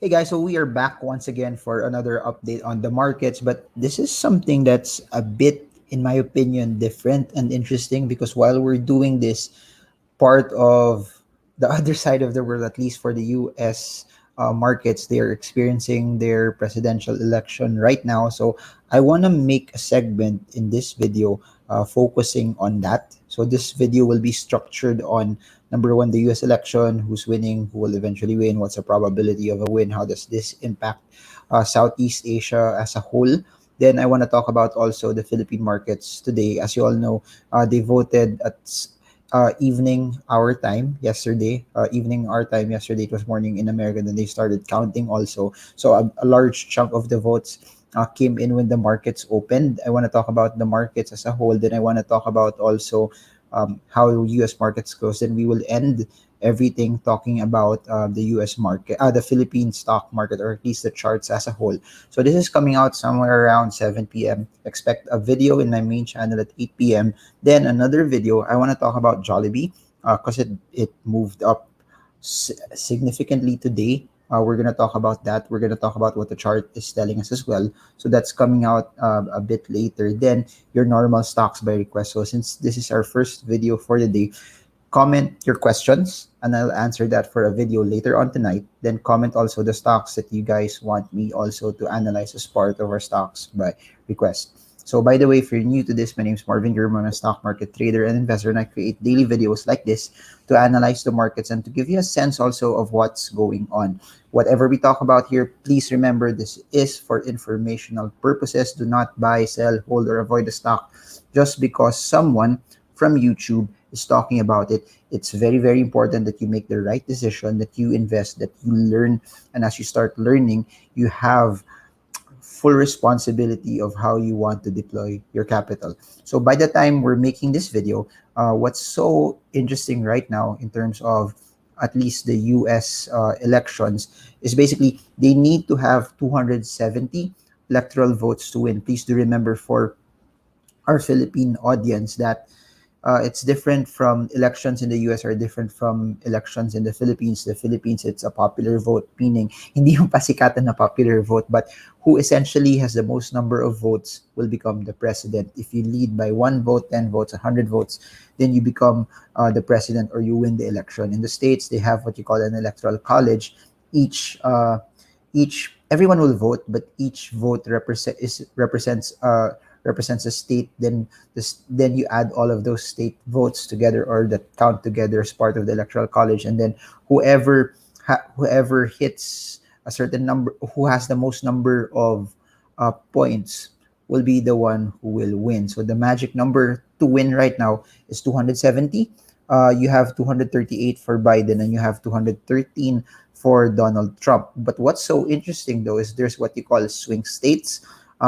Hey guys, so we are back once again for another update on the markets, but this is something that's a bit, in my opinion, different and interesting because while we're doing this, part of the other side of the world, at least for the US markets, they are experiencing their presidential election right now. So I want to make a segment in this video focusing on that. So this video will be structured on number one, the US election, who's winning, who will eventually win, what's the probability of a win, how does this impact Southeast Asia as a whole. Then I want to talk about also the Philippine markets today. As you all know, they voted at evening our time yesterday. Evening our time yesterday. It was morning in America. Then they started counting also. So a large chunk of the votes came in when the markets opened. I want to talk about the markets as a whole. Then I want to talk about also how U.S. markets close. Then we will end everything talking about the U.S. market, the Philippine stock market, or at least the charts as a whole. So this is coming out somewhere around 7 p.m. Expect a video in my main channel at 8 p.m. Then another video, I want to talk about Jollibee because it moved up significantly today. We're going to talk about that. We're going to talk about what the chart is telling us as well. So that's coming out a bit later. Then your normal stocks by request. So since this is our first video for the day, comment your questions and I'll answer that for a video later on tonight. Then comment also the stocks that you guys want me also to analyze as part of our stocks by request. So by the way, if you're new to this, my name is Marvin German. I'm a stock market trader and investor, and I create daily videos like this to analyze the markets and to give you a sense also of what's going on. Whatever we talk about here, please remember this is for informational purposes. Do not buy, sell, hold, or avoid the stock just because someone from YouTube is talking about it. It's very, very important that you make the right decision, that you invest, that you learn. And as you start learning, you have full responsibility of how you want to deploy your capital. So by the time we're making this video, what's so interesting right now in terms of at least the US elections is basically they need to have 270 electoral votes to win. Please do remember for our Philippine audience that it's different from elections in the US are different from elections in the Philippines. The Philippines, it's a popular vote, meaning hindi yung pasikatan na popular vote, but who essentially has the most number of votes will become the president. If you lead by 1 vote, 10 votes, 100 votes, then you become the president or you win the election. In the States, they have what you call an electoral college. Each everyone will vote, but each vote represents a state. Then you add all of those state votes together or that count together as part of the electoral college, and then whoever hits a certain number, who has the most number of points, will be the one who will win. So the magic number to win right now is 270. You have 238 for Biden and you have 213 for Donald Trump. But what's so interesting though is there's what you call swing states,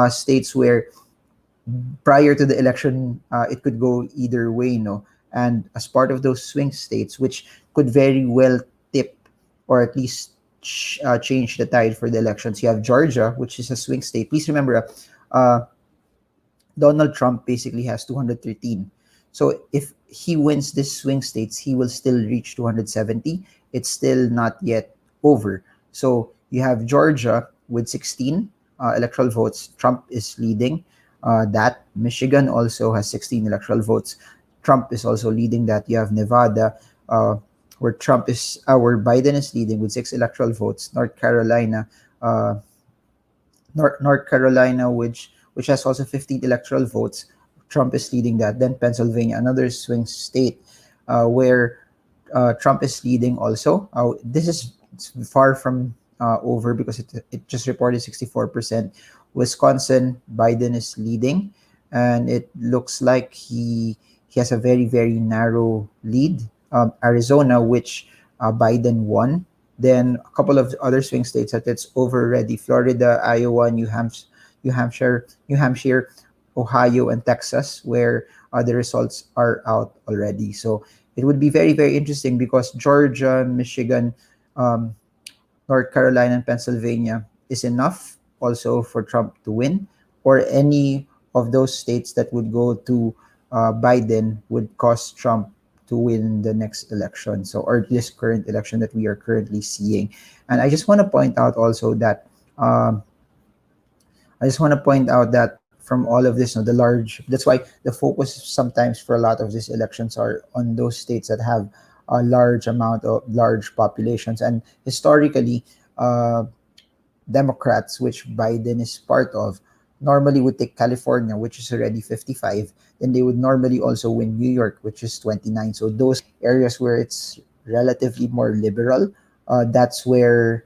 states where prior to the election, it could go either way, no? And as part of those swing states, which could very well tip or at least change the tide for the elections, you have Georgia, which is a swing state. Please remember, Donald Trump basically has 213. So if he wins this swing states, he will still reach 270. It's still not yet over. So you have Georgia with 16 electoral votes. Trump is leading that. Michigan also has 16 electoral votes. Trump is also leading that. You have Nevada, where Biden is leading with 6 electoral votes. Uh, North Carolina, which has also 15 electoral votes. Trump is leading that. Then Pennsylvania, another swing state, where Trump is leading also. This is far from over because it just reported 64%. Wisconsin, Biden is leading, and it looks like he has a very very narrow lead. Arizona, which Biden won. Then a couple of other swing states that it's over already: Florida, Iowa, New Hampshire, Ohio, and Texas, where the results are out already. So it would be very very interesting because Georgia, Michigan, um, North Carolina, and Pennsylvania is enough also for Trump to win, or any of those states that would go to Biden would cause Trump to win the next election. So, or this current election that we are currently seeing. And I just want to point out also that um, I just want to point out that from all of this, no, the large, that's why the focus sometimes for a lot of these elections are on those states that have a large amount of large populations. And historically, uh, Democrats, which Biden is part of, normally would take California, which is already 55. Then they would normally also win New York, which is 29. So those areas where it's relatively more liberal, that's where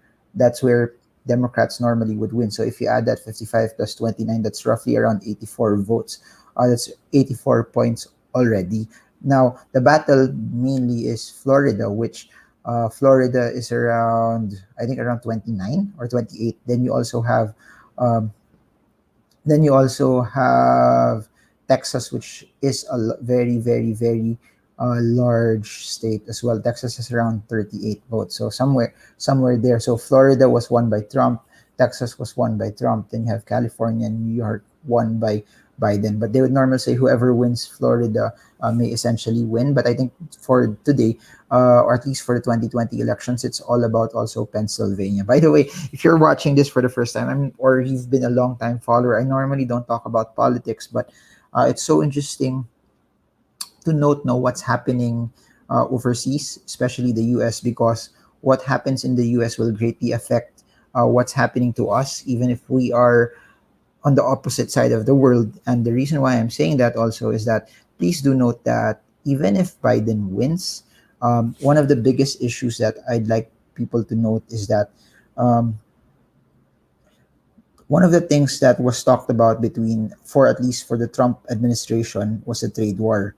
Democrats normally would win. So if you add that 55 plus 29, that's roughly around 84 votes. That's 84 points already. Now the battle mainly is Florida, which Florida is around, I think, around 29 or 28. Um, then you also have Texas, which is a very, very, very large state as well. Texas is around 38 votes, so somewhere there. So Florida was won by Trump, Texas was won by Trump. Then you have California and New York won by Biden. But they would normally say whoever wins Florida may essentially win. But I think for today, or at least for the 2020 elections, it's all about also Pennsylvania. By the way, if you're watching this for the first time, or you've been a long time follower, I normally don't talk about politics, but it's so interesting to note now what's happening overseas, especially the US, because what happens in the US will greatly affect what's happening to us, even if we are on the opposite side of the world. And the reason why I'm saying that also is that please do note that even if Biden wins, one of the biggest issues that I'd like people to note is that um, one of the things that was talked about between, for at least for the Trump administration, was a trade war.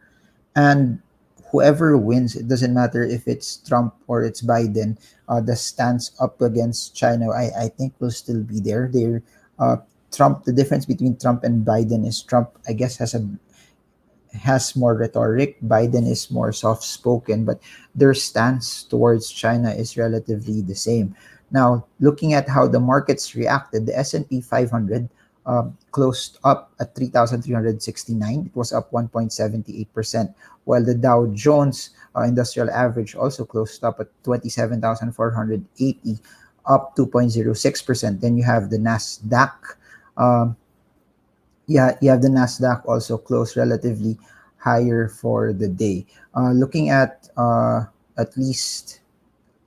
And whoever wins, it doesn't matter if it's Trump or it's Biden, the stance up against China, I think will still be there. Uh, Trump, the difference between Trump and Biden is Trump, I guess, has more rhetoric. Biden is more soft spoken, but their stance towards China is relatively the same. Now, looking at how the markets reacted, the S&P 500 closed up at 3,369. It was up 1.78%, while the Dow Jones Industrial Average also closed up at 27,480, up 2.06%. Then you have the Nasdaq. Um, yeah, you have the Nasdaq also closed relatively higher for the day. Looking at least,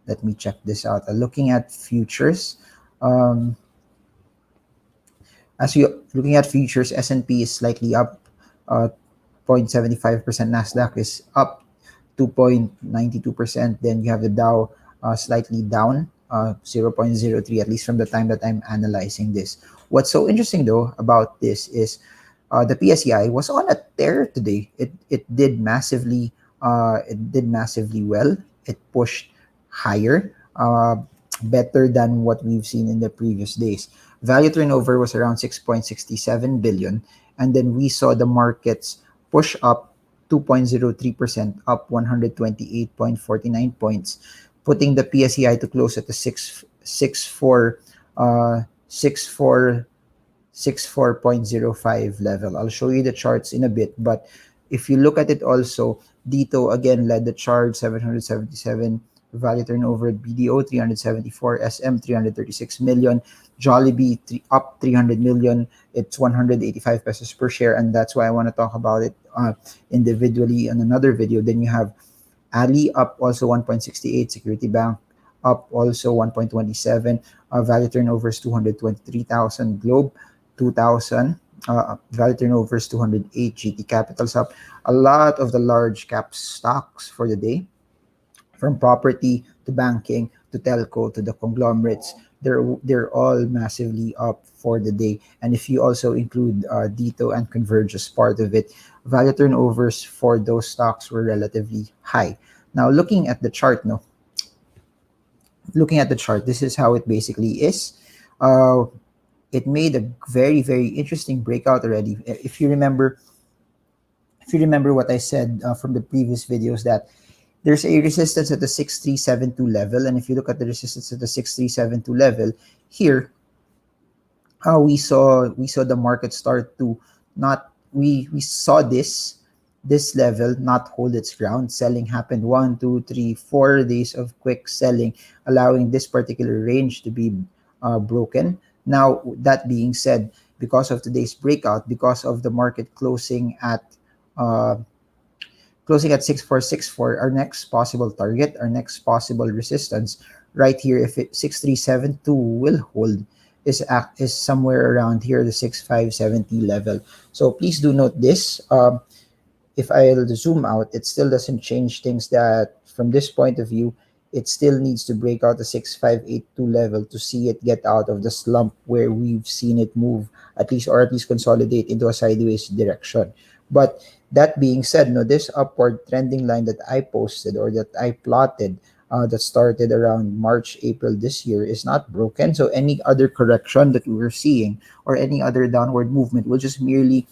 let me check this out. Looking at futures, um, as you looking at futures, S&P is slightly up, 0.75%. Nasdaq is up 2.92%. Then you have the Dow slightly down, 0.03, at least from the time that I'm analyzing this. What's so interesting though about this is the PSEI was on a tear today. It did massively well. It pushed higher, better than what we've seen in the previous days. Value turnover was around 6.67 billion, and then we saw the markets push up 2.03%, up 128.49 points, putting the PSEI to close at the 664 64.05 level. I'll show you the charts in a bit, but if you look at it also, Dito again led the charge, 777 value turnover, BDO 374, SM 336 million, Jollibee up 300 million. It's 185 pesos per share, and that's why I want to talk about it individually in another video. Then you have Ali up also 1.68, Security Bank up also 1.27, value turnovers 223,000, Globe 2,000, value turnovers 208, GT Capital's up. A lot of the large cap stocks for the day, from property to banking to telco to the conglomerates, they're all massively up for the day. And if you also include Dito and Converge as part of it, value turnovers for those stocks were relatively high. Now, looking at the chart, this is how it basically is. Uh, it made a very, very interesting breakout already. If you remember what I said from the previous videos, that there's a resistance at the 6372 level, and if you look at the resistance at the 6372 level here, we saw the market start to not we saw this this level not hold its ground. Selling happened 1, 2, 3, 4 days of quick selling, allowing this particular range to be broken. Now, that being said, because of today's breakout, because of the market uh, closing at 6464, our next possible target, our next possible resistance, right here, if 6372 will hold, is somewhere around here, the 6570 level. So please do note this. If I'll zoom out, it still doesn't change things that from this point of view, it still needs to break out the 6582 level to see it get out of the slump where we've seen it move, at least, or at least consolidate into a sideways direction. But that being said, no, this upward trending line that I posted or that I plotted, that started around March, April this year is not broken. So any other correction that we're seeing or any other downward movement will just merely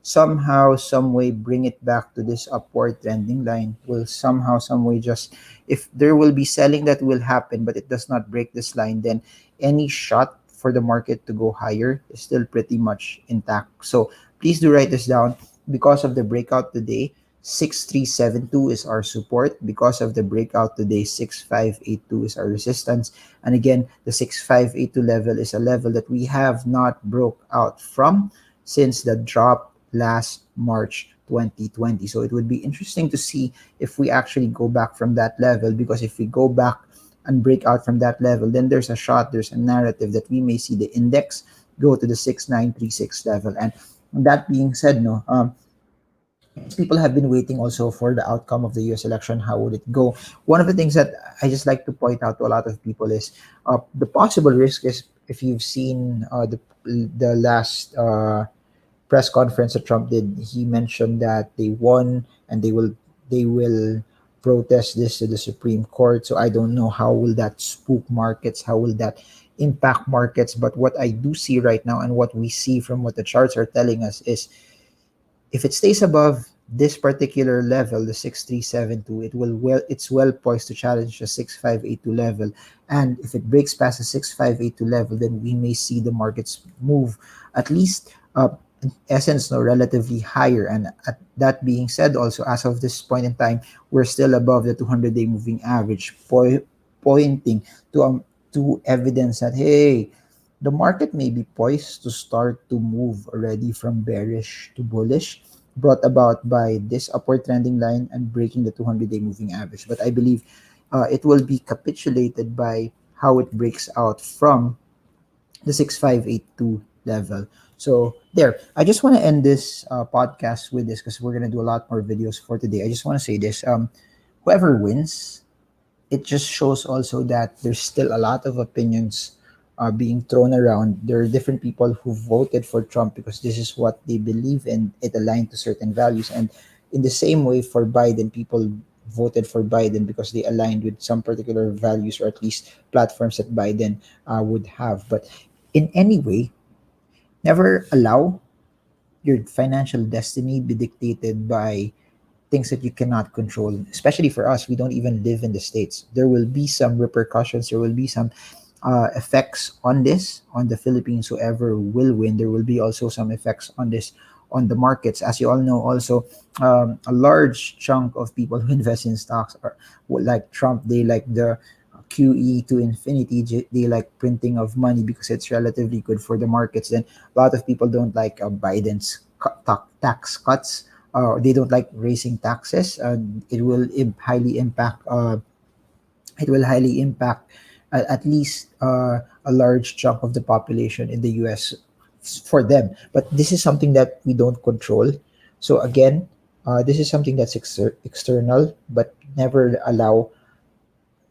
somehow, some way bring it back to this upward trending line. Will somehow, some way just, if there will be selling that will happen, but it does not break this line, then any shot for the market to go higher is still pretty much intact. So please do write this down. Because of the breakout today, 6372 is our support. Because of the breakout today, 6582 is our resistance. And again, the 6582 level is a level that we have not broke out from since the drop last March 2020. So it would be interesting to see if we actually go back from that level, because if we go back and break out from that level, then there's a shot, there's a narrative that we may see the index go to the 6936 level. And that being said, no, people have been waiting also for the outcome of the US election. How would it go? One of the things that I just like to point out to a lot of people is the possible risk is, if you've seen the last press conference that Trump did, he mentioned that they won and they will protest this to the Supreme Court. So I don't know how will that spook markets, how will that impact markets. But what I do see right now and what we see from what the charts are telling us is, if it stays above this particular level, the 6372, it's well poised to challenge the 6582 level. And if it breaks past the 6582 level, then we may see the markets move at least in essence no relatively higher. And that being said, also as of this point in time, we're still above the 200-day moving average, pointing to evidence that, hey, the market may be poised to start to move already from bearish to bullish, brought about by this upward trending line and breaking the 200-day moving average. But I believe it will be capitulated by how it breaks out from the 6582 level. So there, I just want to end this podcast with this, because we're going to do a lot more videos for today. I just want to say this. Whoever wins, it just shows also that there's still a lot of opinions being thrown around. There are different people who voted for Trump because this is what they believe in. It aligned to certain values. And in the same way for Biden, people voted for Biden because they aligned with some particular values, or at least platforms that Biden would have. But in any way, never allow your financial destiny be dictated by things that you cannot control. Especially for us, we don't even live in the States. There will be some repercussions, there will be some effects on this, on the Philippines. Whoever will win, there will be also some effects on this, on the markets. As you all know, also, a large chunk of people who invest in stocks are like Trump. They like the QE to infinity. They like printing of money because it's relatively good for the markets. Then a lot of people don't like Biden's tax cuts. They don't like raising taxes. It will highly impact. It will highly impact at least a large chunk of the population in the US for them. But this is something that we don't control. So again, this is something that's external, but never allow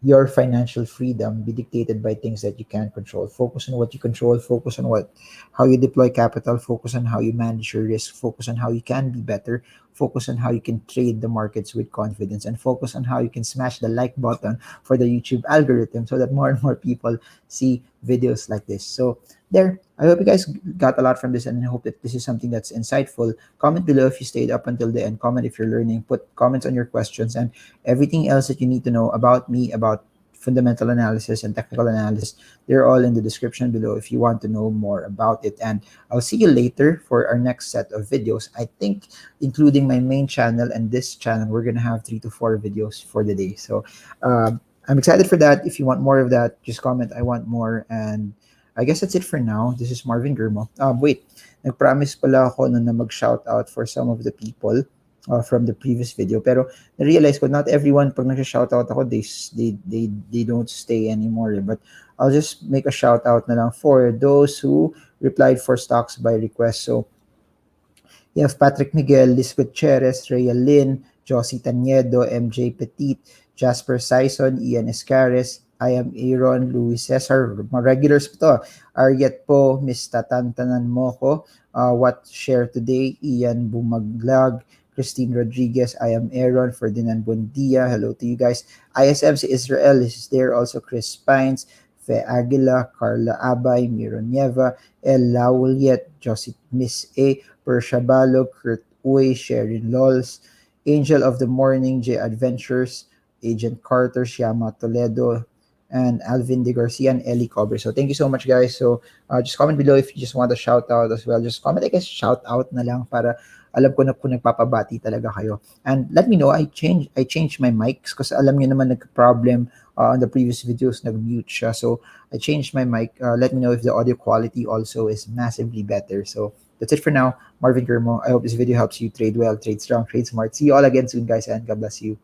your financial freedom be dictated by things that you can't control. Focus on what you control. Focus on how you deploy capital. Focus on how you manage your risk. Focus on how you can be better. Focus on how you can trade the markets with confidence, and focus on how you can smash the like button for the YouTube algorithm so that more and more people see videos like this. So there, I hope you guys got a lot from this, and I hope that this is something that's insightful. Comment below if you stayed up until the end. Comment if you're learning. Put comments on your questions and everything else that you need to know about me, about fundamental analysis and technical analysis, they're all in the description below if you want to know more about it. And I'll see you later for our next set of videos. I think, including my main channel and this channel, we're gonna have 3 to 4 videos for the day. So I'm excited for that. If you want more of that, just comment I want more. And I guess that's it for now. This is Marvin Germo. Wait, nag-promise pala ako na mag-shout out for some of the people from the previous video. Pero na-realize ko, not everyone, pag nag-shout out ako, they don't stay anymore. But I'll just make a shout out na lang for those who replied for stocks by request. So you have Patrick Miguel, Liz Gutierrez, Rhea Lynn, Josie Taniedo, MJ Petit, Jasper Sison, Ian Escares, I am Aaron, Luis Cesar, mga regulars po to. Ariet po, Miss Tatantanan Moko, What Share Today, Ian Bumaglag, Christine Rodriguez, I am Aaron, Ferdinand Buendia, hello to you guys. ISM si Israel is there, also Chris Pines, Fe Aguila, Carla Abay, Miro Nieva, El Lauliet, Josie Miss A, Persha Balog, Kurt Uy, Sherin Lols, Angel of the Morning, J Adventures, Agent Carter, Shiama Toledo, and Alvin De Garcia and Ellie Cobre. So thank you so much, guys. So just comment below if you just want a shout out as well. Just comment, I guess, shout out na lang para alam ko na kung nagpapabati talaga kayo. And let me know, I changed my mics kasi alam niyo naman nagka-problem on the previous videos, nag-mute siya. So I changed my mic. Let me know if the audio quality also is massively better. So that's it for now. Marvin Germo. I hope this video helps you trade well, trade strong, trade smart. See you all again soon, guys, and God bless you.